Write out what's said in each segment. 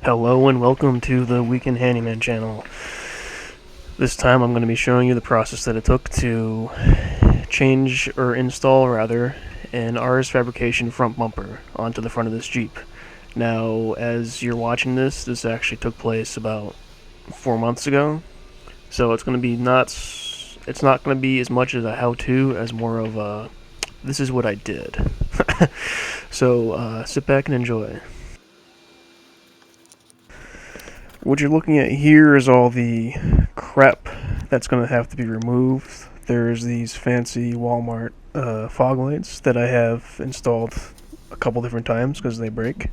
Hello and welcome to the Weekendhandymen channel. This time I'm going to be showing you the process that it took to change, or install rather, an Ares Fabrication front bumper onto the front of this Jeep. Now, as you're watching this actually took place about 4 months ago, so it's going to be it's not going to be as much as a how-to as more of a this is what I did. So sit back and enjoy. What you're looking at here is all the crap that's going to have to be removed. There's these fancy Walmart fog lights that I have installed a couple different times because they break.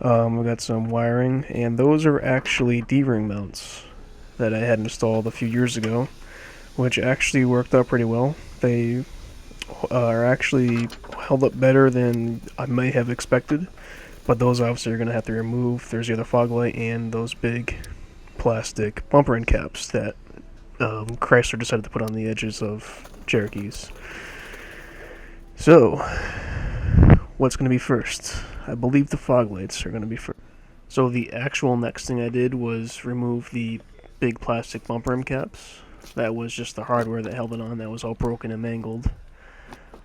I've got some wiring, and those are actually D-ring mounts that I had installed a few years ago, which actually worked out pretty well. They are actually held up better than I may have expected. But those obviously are going to have to remove. There's the other fog light and those big plastic bumper end caps that Chrysler decided to put on the edges of Cherokees. So, what's going to be first? I believe the fog lights are going to be first. So the actual next thing I did was remove the big plastic bumper end caps. That was just the hardware that held it on. That was all broken and mangled.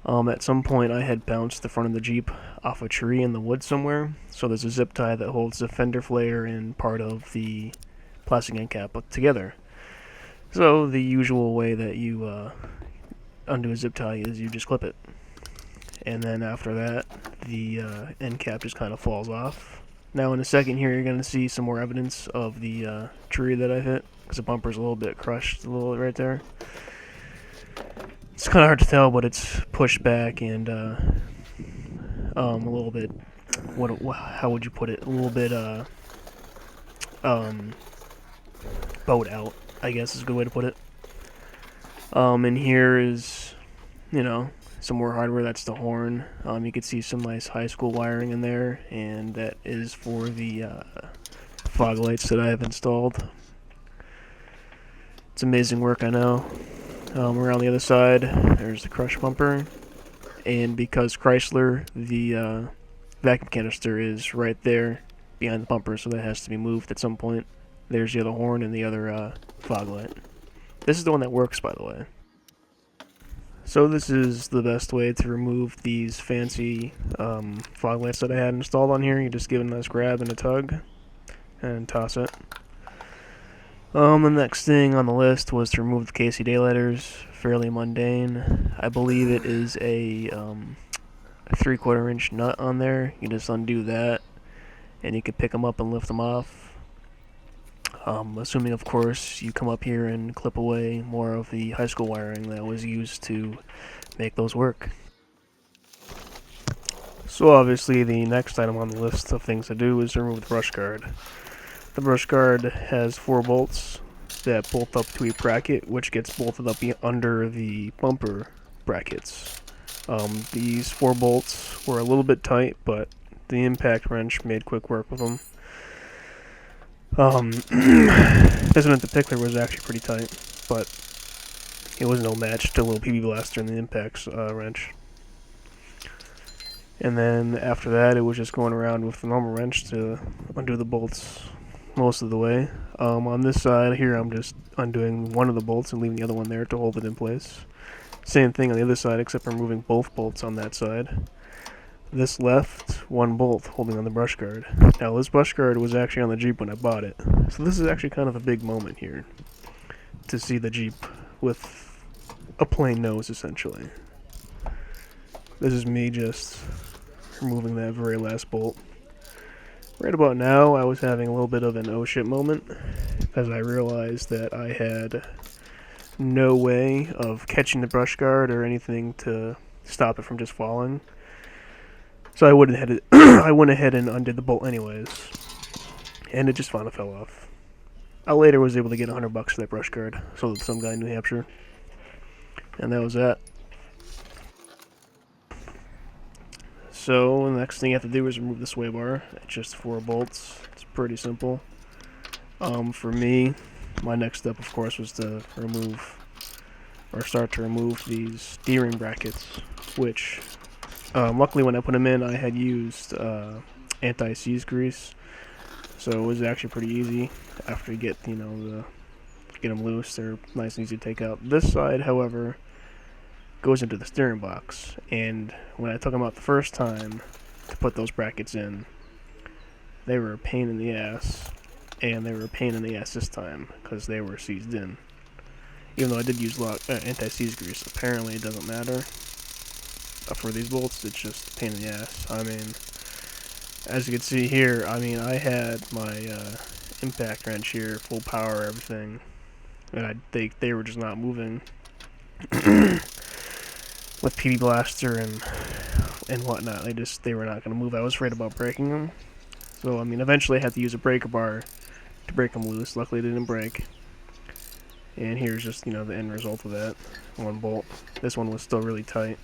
At some point, I had bounced the front of the Jeep off a tree in the woods somewhere, so there's a zip tie that holds the fender flare and part of the plastic end cap together. So the usual way that you undo a zip tie is you just clip it. And then after that, the end cap just kind of falls off. Now in a second here, you're going to see some more evidence of the tree that I hit, because the bumper's a little bit crushed, a little right there. It's kind of hard to tell, but it's pushed back and a little bit. How would you put it? A little bit bowed out, I guess is a good way to put it. And here is, some more hardware. That's the horn. You can see some nice high school wiring in there, and that is for the fog lights that I have installed. It's amazing work, I know. Around the other side, there's the crush bumper, and because Chrysler, the vacuum canister is right there behind the bumper, so that has to be moved at some point. There's the other horn and the other fog light. This is the one that works, by the way. So this is the best way to remove these fancy fog lights that I had installed on here. You just give it a nice grab and a tug, and toss it. The next thing on the list was to remove the KC daylighters. Fairly mundane. I believe it is a 3/4 inch nut on there. You just undo that, and you can pick them up and lift them off. Assuming, of course, you come up here and clip away more of the high school wiring that was used to make those work. So obviously the next item on the list of things to do is to remove the brush guard. The brush guard has 4 bolts that bolt up to a bracket, which gets bolted up under the bumper brackets. These 4 bolts were a little bit tight, but the impact wrench made quick work with them. This one in particular was actually pretty tight, but it was no match to a little PB blaster and the impact wrench. And then after that, it was just going around with the normal wrench to undo the bolts most of the way. On this side here, I'm just undoing one of the bolts and leaving the other one there to hold it in place. Same thing on the other side, except removing both bolts on that side. This left 1 bolt holding on the brush guard. Now this brush guard was actually on the Jeep when I bought it, so this is actually kind of a big moment here to see the Jeep with a plain nose, essentially. This is me just removing that very last bolt. Right about now, I was having a little bit of an oh shit moment, because I realized that I had no way of catching the brush guard or anything to stop it from just falling. So I went ahead and undid the bolt anyways, and it just finally fell off. I later was able to get $100 for that brush guard, sold it to some guy in New Hampshire, and that was that. So the next thing you have to do is remove the sway bar. It's just 4 bolts. It's pretty simple. For me, my next step, of course, was to start to remove these D-ring brackets, which luckily when I put them in, I had used anti-seize grease. So it was actually pretty easy after you get, get them loose. They're nice and easy to take out. This side, however, goes into the steering box, and when I took them out the first time to put those brackets in, they were a pain in the ass, and they were a pain in the ass this time because they were seized in. Even though I did use anti-seize grease, apparently it doesn't matter. For these bolts, it's just a pain in the ass. I mean, as you can see here, I had my impact wrench here, full power, everything, and they were just not moving with PB Blaster and whatnot. They were not going to move. I was afraid about breaking them. So eventually I had to use a breaker bar to break them loose. Luckily, they didn't break. And here's just the end result of that. One bolt. This one was still really tight.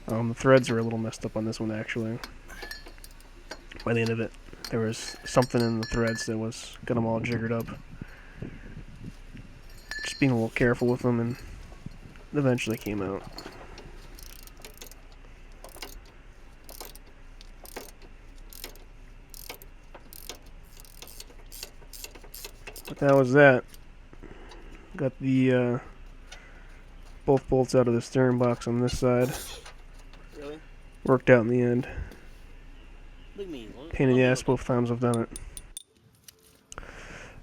The threads are a little messed up on this one actually. By the end of it, there was something in the threads that got them all jiggered up. Just being a little careful with them, and eventually came out. But that was that. Got the both bolts out of the steering box on this side. Really? Worked out in the end. Look at me. Pain in the ass both times I've done it.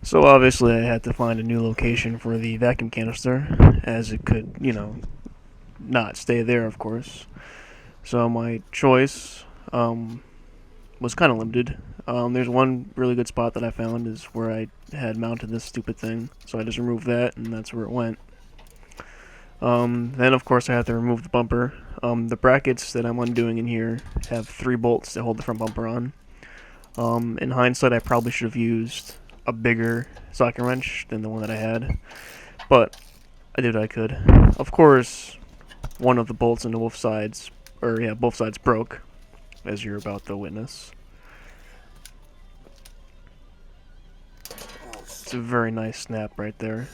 So obviously I had to find a new location for the vacuum canister, as it could, not stay there, of course. So my choice was kind of limited. There's one really good spot that I found is where I had mounted this stupid thing. So I just removed that, and that's where it went. Then, of course, I had to remove the bumper. The brackets that I'm undoing in here have 3 bolts that hold the front bumper on. In hindsight, I probably should have used a bigger socket wrench than the one that I had, but I did what I could. Of course, one of the bolts into both sides broke, as you're about to witness. It's a very nice snap right there.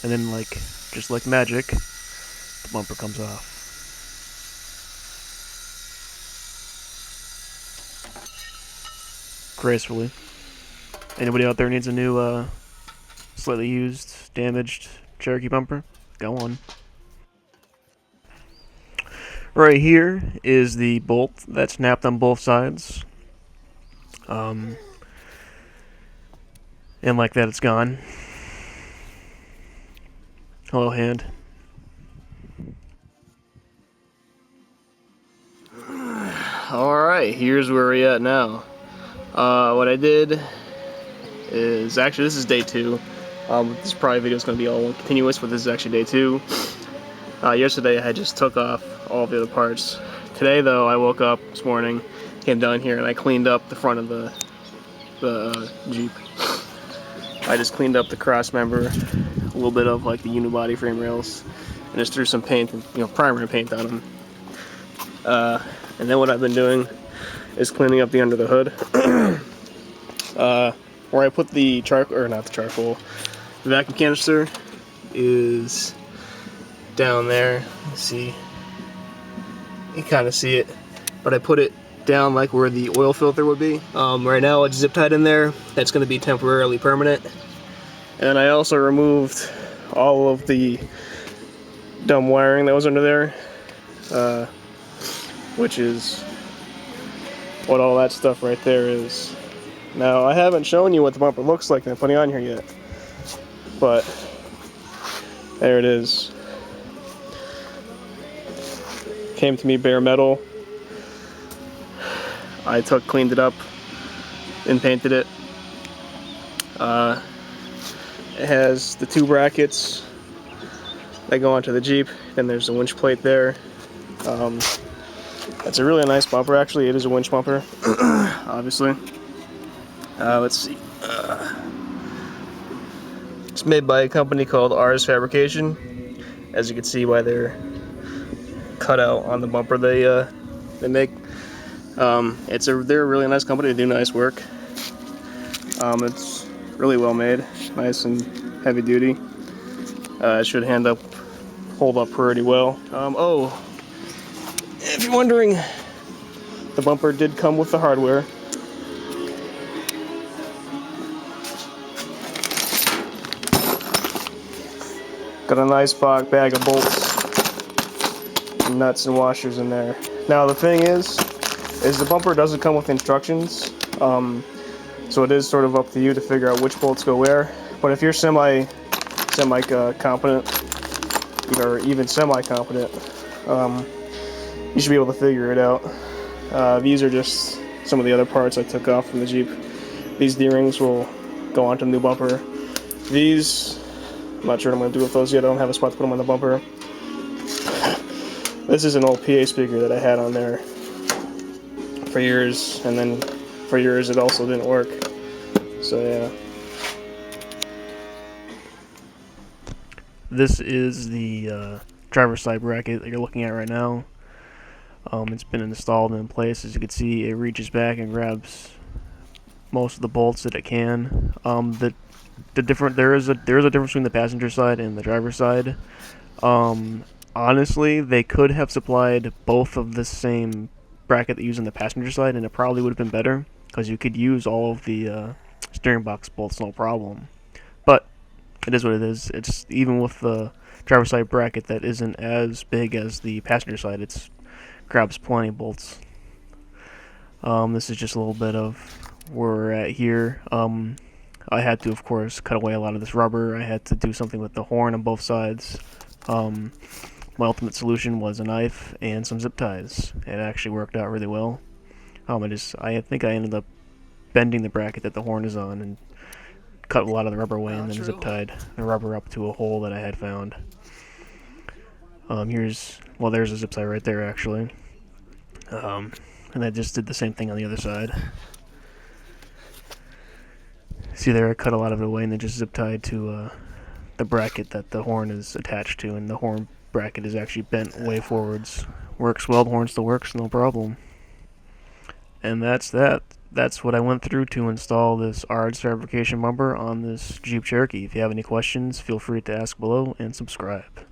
And then, just like magic, the bumper comes off. Gracefully. Anybody out there needs a new, slightly used, damaged Cherokee bumper? Go on. Right here is the bolt that snapped on both sides. And like that, it's gone. Hello, hand. Alright, here's where we're at now. What I did is, actually, this is day 2. This video is going to be all continuous, but this is actually day 2. Yesterday I just took off all the other parts. Today, though, I woke up this morning, came down here, and I cleaned up the front of the Jeep. I just cleaned up the cross member, a little bit of the unibody frame rails, and just threw some paint, primer and paint on them. And then what I've been doing is cleaning up the under the hood. Where I put the the vacuum canister is down there. See, you kind of see it, but I put it down where the oil filter would be. Right now it's zip tied in there. That's going to be temporarily permanent. And I also removed all of the dumb wiring that was under there, which is what all that stuff right there is. Now, I haven't shown you what the bumper looks like that I'm putting on here yet, but there it is. Came to me bare metal. I cleaned it up and painted it. It has the 2 brackets that go onto the Jeep. Then there's a winch plate there. It's a really nice bumper. Actually, it is a winch bumper, obviously. Let's see. It's made by a company called Ares Fabrication. As you can see by their cutout on the bumper they make. They're a really nice company. They do nice work. It's really well made, nice and heavy duty. It should hold up pretty well. If you're wondering, the bumper did come with the hardware. Got a nice bag of bolts, nuts and washers in there. Now the thing is the bumper doesn't come with instructions, so it is sort of up to you to figure out which bolts go where. But if you're semi competent, or even semi competent, you should be able to figure it out. These are just some of the other parts I took off from the Jeep. These D-rings will go onto the new bumper. These, I'm not sure what I'm going to do with those yet. I don't have a spot to put them on the bumper. This is an old PA speaker that I had on there for years, and then for years it also didn't work. So yeah. This is the driver's side bracket that you're looking at right now. It's been installed in place. As you can see, it reaches back and grabs most of the bolts that it can. There is a difference between the passenger side and the driver's side. Honestly, they could have supplied both of the same bracket that you use on the passenger side, and it probably would have been better because you could use all of the steering box bolts no problem. But it is what it is. It's even with the driver's side bracket that isn't as big as the passenger side. It's grabs plenty of bolts. This is just a little bit of where we're at here. I had to, of course, cut away a lot of this rubber. I had to do something with the horn on both sides. My ultimate solution was a knife and some zip ties. It actually worked out really well. I think I ended up bending the bracket that the horn is on and cut a lot of the rubber away, and then zip tied the rubber up to a hole that I had found. There's a zip tie right there actually. And I just did the same thing on the other side. See there, I cut a lot of it away and then just zip tied to the bracket that the horn is attached to, and the horn bracket is actually bent way forwards. Works well, the horn still works, no problem. And that's that. That's what I went through to install this Ares Fabrication bumper on this Jeep Cherokee. If you have any questions, feel free to ask below and subscribe.